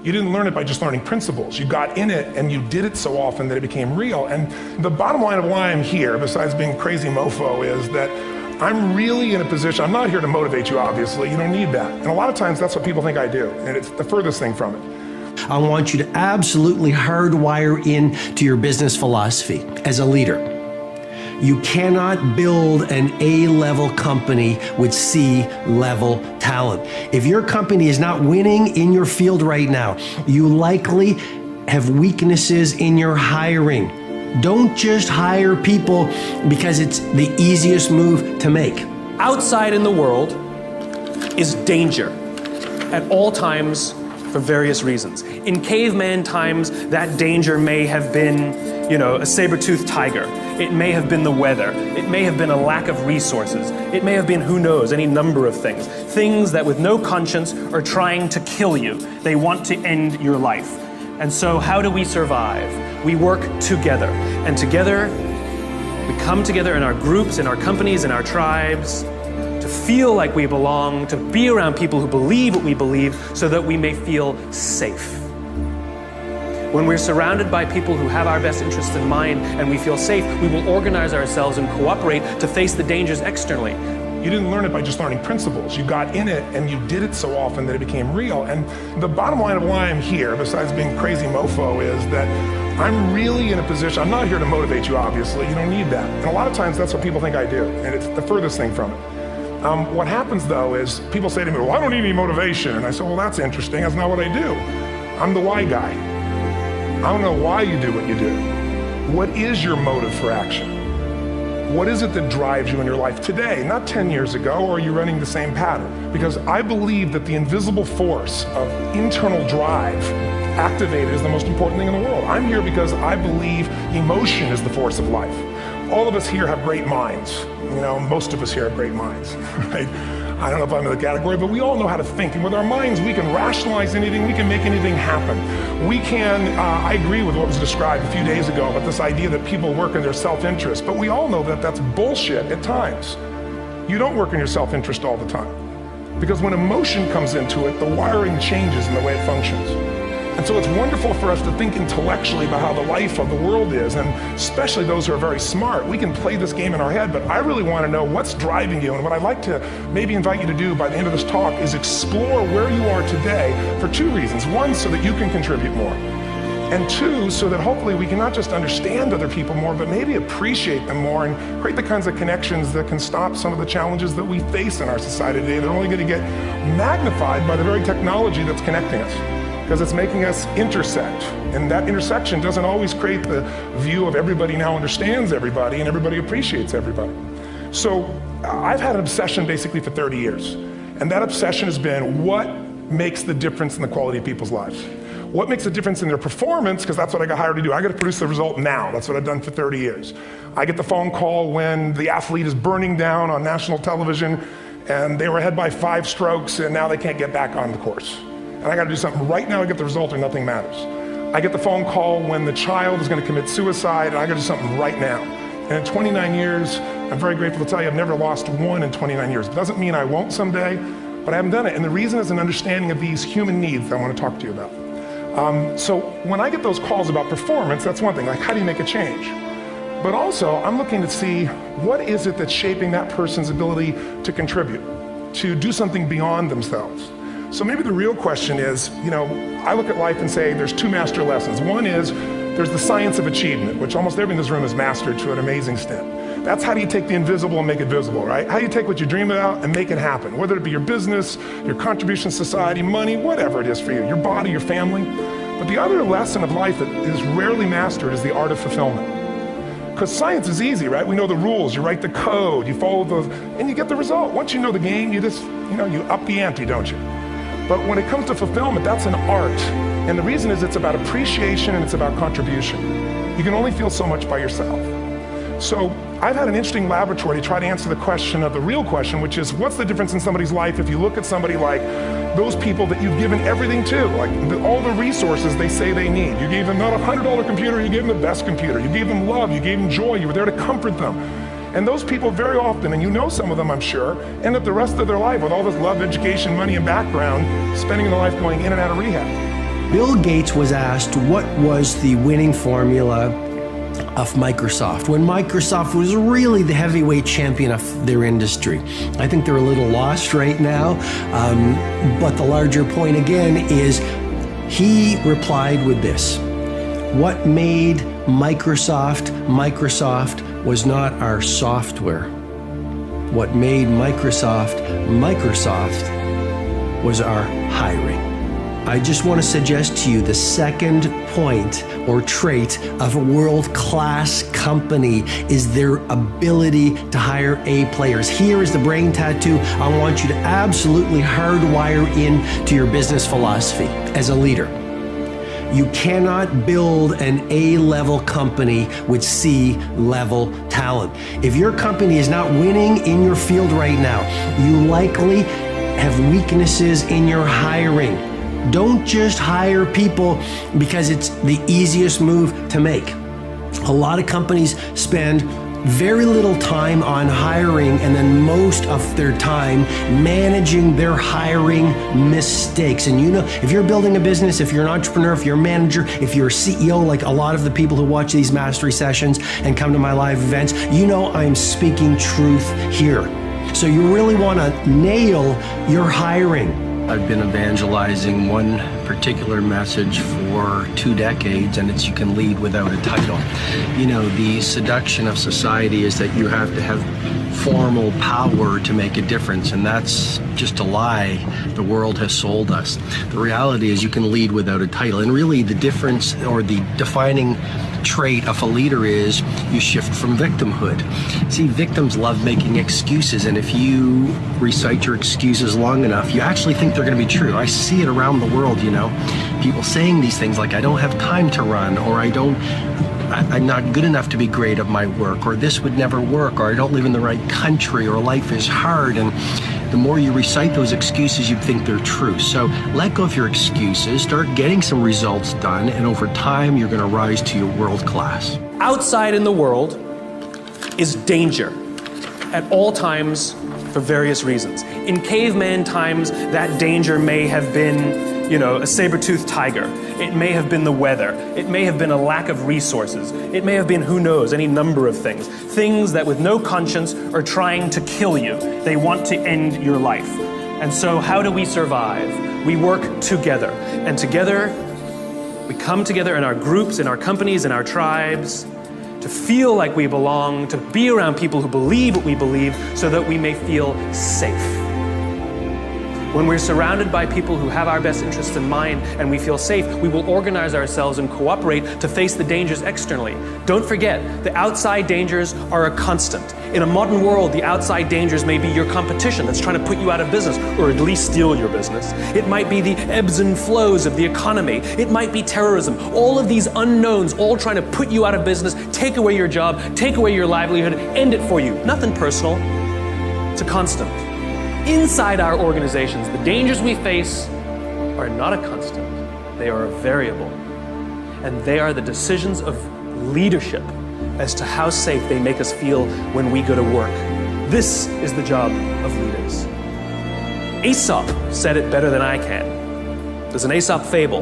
You didn't learn it by just learning principles. You got in it and you did it so often that it became real. And the bottom line of why I'm here, besides being crazy mofo, is that I'm really in a position, I'm not here to motivate you, obviously. You don't need that. And a lot of times that's what people think I do. And it's the furthest thing from it. I want you to absolutely hardwire into your business philosophy as a leader. You cannot build an A-level company with C-level talent. If your company is not winning in your field right now, you likely have weaknesses in your hiring. Don't just hire people because it's the easiest move to make. Outside in the world is danger at all times for various reasons. In caveman times, that danger may have been, a saber-toothed tiger. It may have been the weather. It may have been a lack of resources. It may have been, who knows, any number of things. Things that with no conscience are trying to kill you. They want to end your life. And so how do we survive? We work together. And together, we come together in our groups, in our companies, in our tribes, to feel like we belong, to be around people who believe what we believe so that we may feel safe. When we're surrounded by people who have our best interests in mind and we feel safe, we will organize ourselves and cooperate to face the dangers externally. You didn't learn it by just learning principles. You got in it and you did it so often that it became real. And the bottom line of why I'm here, besides being crazy mofo, is that I'm really in a position, I'm not here to motivate you, obviously. You don't need that. And a lot of times that's what people think I do. And it's the furthest thing from it. What happens though is people say to me, well, I don't need any motivation. And I say, well, that's interesting. That's not what I do. I'm the why guy. I don't know why you do what you do. What is your motive for action? What is it that drives you in your life today, not 10 years ago, or are you running the same pattern? Because I believe that the invisible force of internal drive activated is the most important thing in the world. I'm here because I believe emotion is the force of life. All of us here have great minds. Most of us here have great minds, right? I don't know if I'm in the category, but we all know how to think. And with our minds, we can rationalize anything. We can make anything happen. We can, I agree with what was described a few days ago about this idea that people work in their self-interest. But we all know that that's bullshit at times. You don't work in your self-interest all the time. Because when emotion comes into it, the wiring changes in the way it functions. And so it's wonderful for us to think intellectually about how the life of the world is, and especially those who are very smart. We can play this game in our head, but I really want to know what's driving you. And what I'd like to maybe invite you to do by the end of this talk is explore where you are today for two reasons. One, so that you can contribute more. And two, so that hopefully we can not just understand other people more, but maybe appreciate them more and create the kinds of connections that can stop some of the challenges that we face in our society today. They're only going to get magnified by the very technology that's connecting us, because it's making us intersect. And that intersection doesn't always create the view of everybody now understands everybody and everybody appreciates everybody. So I've had an obsession basically for 30 years. And that obsession has been what makes the difference in the quality of people's lives? What makes a difference in their performance? Because that's what I got hired to do. I got to produce the result now. That's what I've done for 30 years. I get the phone call when the athlete is burning down on national television and they were ahead by 5 strokes and now they can't get back on the course. And I got to do something right now to get the result or nothing matters. I get the phone call when the child is going to commit suicide and I got to do something right now. And in 29 years, I'm very grateful to tell you I've never lost one in 29 years. It doesn't mean I won't someday, but I haven't done it. And the reason is an understanding of these human needs that I want to talk to you about. So when I get those calls about performance, that's one thing, like how do you make a change? But also, I'm looking to see what is it that's shaping that person's ability to contribute, to do something beyond themselves. So maybe the real question is, I look at life and say there's 2 master lessons. One is there's the science of achievement, which almost everyone in this room has mastered to an amazing extent. That's how do you take the invisible and make it visible, right? How do you take what you dream about and make it happen? Whether it be your business, your contribution to society, money, whatever it is for you, your body, your family. But the other lesson of life that is rarely mastered is the art of fulfillment. Because science is easy, right? We know the rules, you write the code, you follow those, and you get the result. Once you know the game, you just, you up the ante, don't you? But when it comes to fulfillment, that's an art. And the reason is it's about appreciation and it's about contribution. You can only feel so much by yourself. So I've had an interesting laboratory to try to answer the question of the real question, which is what's the difference in somebody's life if you look at somebody like those people that you've given everything to, like all the resources they say they need. You gave them not a $100 computer, you gave them the best computer. You gave them love, you gave them joy, you were there to comfort them. And those people very often, and you know some of them I'm sure, end up the rest of their life with all this love, education, money, and background, spending their life going in and out of rehab. Bill Gates was asked what was the winning formula of Microsoft when Microsoft was really the heavyweight champion of their industry. I think they're a little lost right now, but the larger point again is he replied with this: what made Microsoft was not our software. What made Microsoft was our hiring. I just want to suggest to you the second point or trait of a world-class company is their ability to hire A players. Here is the brain tattoo I want you to absolutely hardwire into your business philosophy as a leader. You cannot build an A-level company with C-level talent. If your company is not winning in your field right now, you likely have weaknesses in your hiring. Don't just hire people because it's the easiest move to make. A lot of companies spend very little time on hiring and then most of their time managing their hiring mistakes. And you know, if you're building a business, if you're an entrepreneur, if you're a manager, if you're a CEO, like a lot of the people who watch these mastery sessions and come to my live events, you know I'm speaking truth here. So you really want to nail your hiring. I've been evangelizing one particular message for 2 decades, and it's you can lead without a title. You know, the seduction of society is that you have to have formal power to make a difference, and that's just a lie the world has sold us. The reality is you can lead without a title, and really the difference or the defining trait of a leader is you shift from victimhood. See, victims love making excuses, and if you recite your excuses long enough, you actually think they're going to be true. I see it around the world, you know, people saying these things like, I don't have time to run, or I'm not good enough to be great at my work, or this would never work, or I don't live in the right country, or life is hard. And the more you recite those excuses, you think they're true. So let go of your excuses, start getting some results done, and over time, you're going to rise to your world class. Outside in the world is danger at all times for various reasons. In caveman times, that danger may have been, you know, a saber-toothed tiger. It may have been the weather. It may have been a lack of resources. It may have been, who knows, any number of things. Things that with no conscience are trying to kill you. They want to end your life. And so how do we survive? We work together. And together, we come together in our groups, in our companies, in our tribes, to feel like we belong, to be around people who believe what we believe so that we may feel safe. When we're surrounded by people who have our best interests in mind and we feel safe, we will organize ourselves and cooperate to face the dangers externally. Don't forget, the outside dangers are a constant. In a modern world, the outside dangers may be your competition that's trying to put you out of business, or at least steal your business. It might be the ebbs and flows of the economy. It might be terrorism. All of these unknowns, all trying to put you out of business, take away your job, take away your livelihood, end it for you. Nothing personal. It's a constant. Inside our organizations, the dangers we face are not a constant. They are a variable. And they are the decisions of leadership as to how safe they make us feel when we go to work. This is the job of leaders. Aesop said it better than I can. There's an Aesop fable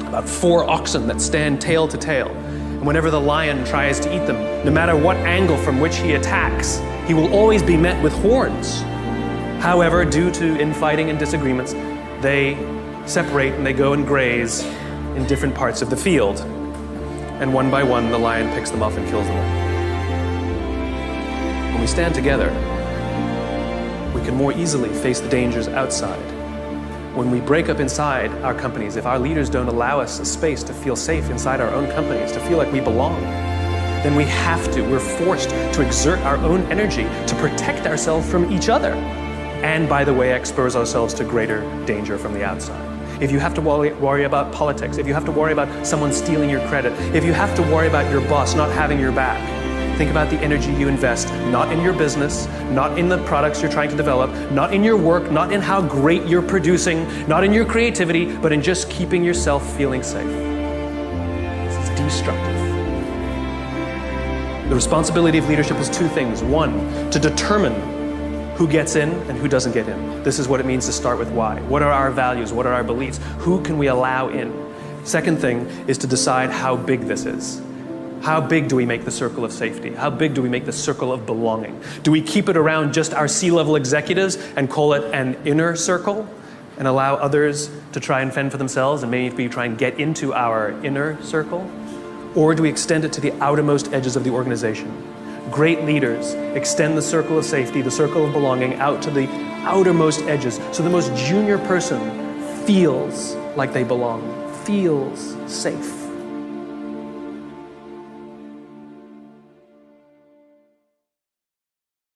about 4 oxen that stand tail to tail. And whenever the lion tries to eat them, no matter what angle from which he attacks, he will always be met with horns. However, due to infighting and disagreements, they separate and they go and graze in different parts of the field. And one by one, the lion picks them off and kills them all. When we stand together, we can more easily face the dangers outside. When we break up inside our companies, if our leaders don't allow us a space to feel safe inside our own companies, to feel like we belong, then we're forced to exert our own energy to protect ourselves from each other. And by the way, expose ourselves to greater danger from the outside. If you have to worry about politics, if you have to worry about someone stealing your credit, if you have to worry about your boss not having your back, think about the energy you invest, not in your business, not in the products you're trying to develop, not in your work, not in how great you're producing, not in your creativity, but in just keeping yourself feeling safe. This is destructive. The responsibility of leadership is 2 things. 1, to determine Who gets in and who doesn't get in? This is what it means to start with why. What are our values? What are our beliefs? Who can we allow in? Second thing is to decide how big this is. How big do we make the circle of safety? How big do we make the circle of belonging? Do we keep it around just our C-level executives and call it an inner circle and allow others to try and fend for themselves and maybe try and get into our inner circle? Or do we extend it to the outermost edges of the organization? Great leaders extend the circle of safety, the circle of belonging out to the outermost edges so the most junior person feels like they belong, feels safe.